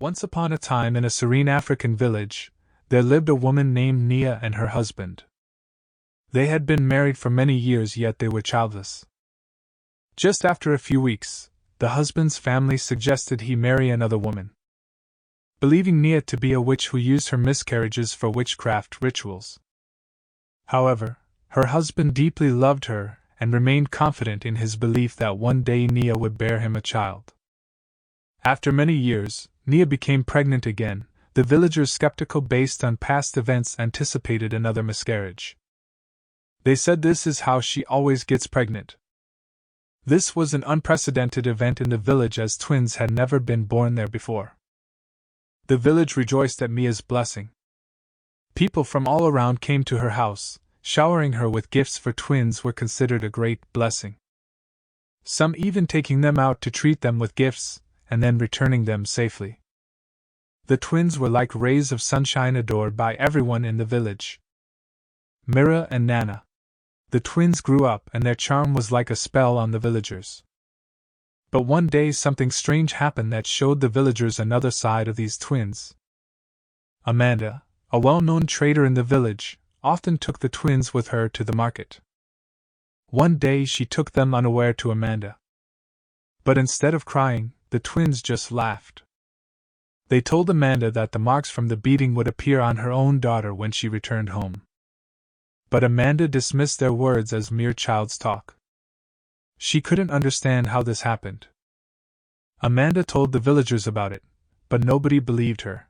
Once upon a time in a serene African village, there lived a woman named Nia and her husband. They had been married for many years, yet they were childless. Just after a few weeks, the husband's family suggested he marry another woman, believing Nia to be a witch who used her miscarriages for witchcraft rituals. However, her husband deeply loved her and remained confident in his belief that one day Nia would bear him a child. After many years, Nia became pregnant again. The villagers, skeptical based on past events, anticipated another miscarriage. They said this is how she always gets pregnant. This was an unprecedented event in the village, as twins had never been born there before. The village rejoiced at Mia's blessing. People from all around came to her house, showering her with gifts, for twins were considered a great blessing. Some even taking them out to treat them with gifts, and then returning them safely. The twins were like rays of sunshine, adored by everyone in the village. Mira and Nana. The twins grew up, and their charm was like a spell on the villagers. But one day something strange happened that showed the villagers another side of these twins. Amanda, a well-known trader in the village, often took the twins with her to the market. One day she took them unaware to Amanda. But instead of crying, the twins just laughed. They told Amanda that the marks from the beating would appear on her own daughter when she returned home. But Amanda dismissed their words as mere child's talk. She couldn't understand how this happened. Amanda told the villagers about it, but nobody believed her.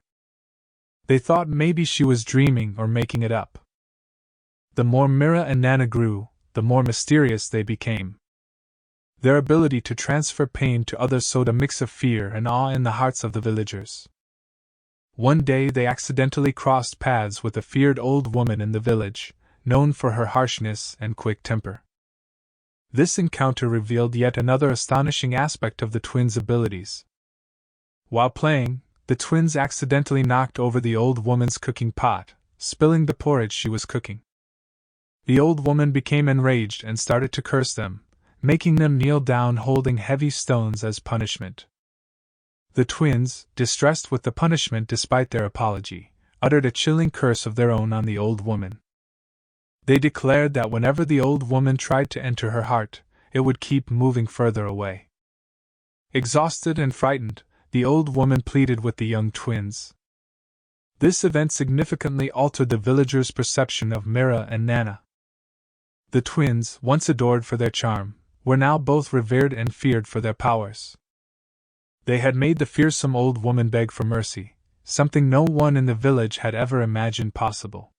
They thought maybe she was dreaming or making it up. The more Mira and Nana grew, the more mysterious they became. Their ability to transfer pain to others sowed a mix of fear and awe in the hearts of the villagers. One day they accidentally crossed paths with a feared old woman in the village, known for her harshness and quick temper. This encounter revealed yet another astonishing aspect of the twins' abilities. While playing, the twins accidentally knocked over the old woman's cooking pot, spilling the porridge she was cooking. The old woman became enraged and started to curse them, making them kneel down holding heavy stones as punishment. The twins, distressed with the punishment despite their apology, uttered a chilling curse of their own on the old woman. They declared that whenever the old woman tried to enter her heart, it would keep moving further away. Exhausted and frightened, the old woman pleaded with the young twins. This event significantly altered the villagers' perception of Mira and Nana. The twins, once adored for their charm, were now both revered and feared for their powers. They had made the fearsome old woman beg for mercy, something no one in the village had ever imagined possible.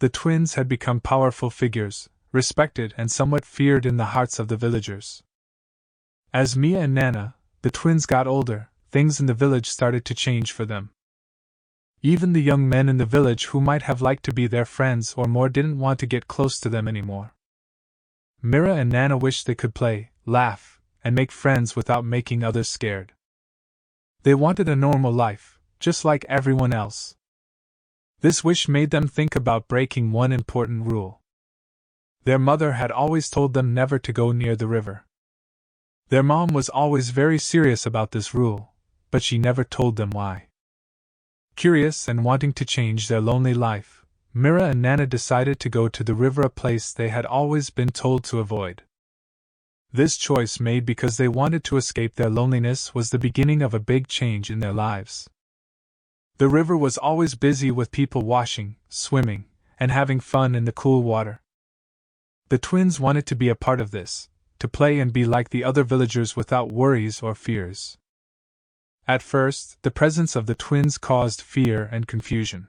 The twins had become powerful figures, respected and somewhat feared in the hearts of the villagers. As Mia and Nana, the twins, got older, things in the village started to change for them. Even the young men in the village who might have liked to be their friends or more didn't want to get close to them anymore. Mira and Nana wished they could play, laugh, and make friends without making others scared. They wanted a normal life, just like everyone else. This wish made them think about breaking one important rule. Their mother had always told them never to go near the river. Their mom was always very serious about this rule, but she never told them why. Curious and wanting to change their lonely life, Mira and Nana decided to go to the river, a place they had always been told to avoid. This choice, made because they wanted to escape their loneliness, was the beginning of a big change in their lives. The river was always busy with people washing, swimming, and having fun in the cool water. The twins wanted to be a part of this, to play and be like the other villagers without worries or fears. At first, the presence of the twins caused fear and confusion.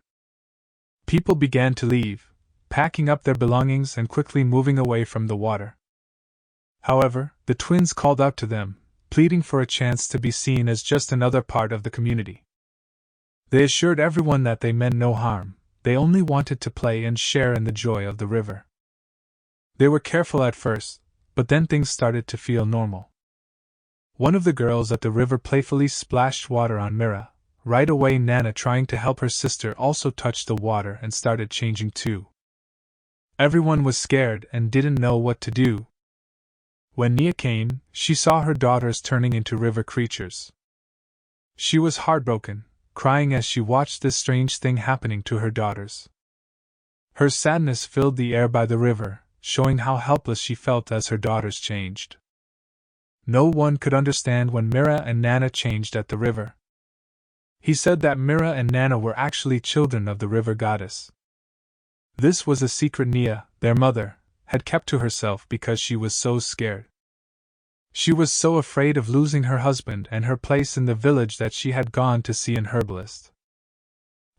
People began to leave, packing up their belongings and quickly moving away from the water. However, the twins called out to them, pleading for a chance to be seen as just another part of the community. They assured everyone that they meant no harm, they only wanted to play and share in the joy of the river. They were careful at first, but then things started to feel normal. One of the girls at the river playfully splashed water on Mira. Right away, Nana, trying to help her sister, also touched the water and started changing too. Everyone was scared and didn't know what to do. When Nia came, she saw her daughters turning into river creatures. She was heartbroken, crying as she watched this strange thing happening to her daughters. Her sadness filled the air by the river, showing how helpless she felt as her daughters changed. No one could understand when Mira and Nana changed at the river. He said that Mira and Nana were actually children of the river goddess. This was a secret Nia, their mother, had kept to herself because she was so scared. She was so afraid of losing her husband and her place in the village that she had gone to see an herbalist.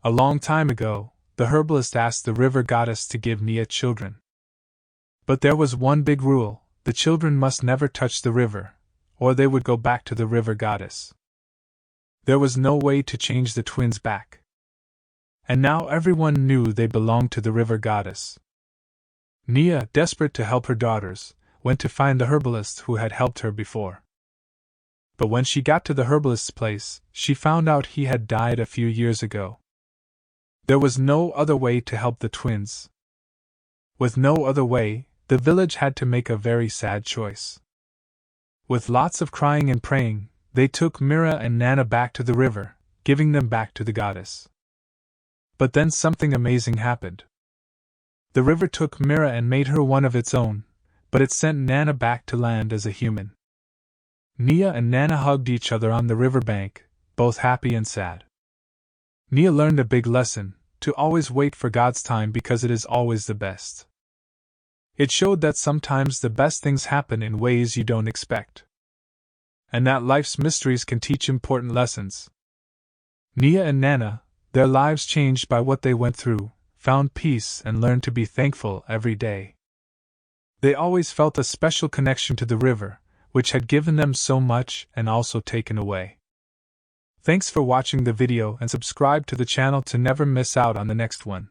A long time ago, the herbalist asked the river goddess to give Nia children. But there was one big rule: the children must never touch the river, or they would go back to the river goddess. There was no way to change the twins back. And now everyone knew they belonged to the river goddess. Nia, desperate to help her daughters, went to find the herbalist who had helped her before. But when she got to the herbalist's place, she found out he had died a few years ago. There was no other way to help the twins. With no other way, the village had to make a very sad choice. With lots of crying and praying, they took Mira and Nana back to the river, giving them back to the goddess. But then something amazing happened. The river took Mira and made her one of its own, but it sent Nana back to land as a human. Nia and Nana hugged each other on the riverbank, both happy and sad. Nia learned a big lesson: to always wait for God's time because it is always the best. It showed that sometimes the best things happen in ways you don't expect. And that life's mysteries can teach important lessons. Nia and Nana, their lives changed by what they went through, found peace and learned to be thankful every day. They always felt a special connection to the river, which had given them so much and also taken away. Thanks for watching the video and subscribe to the channel to never miss out on the next one.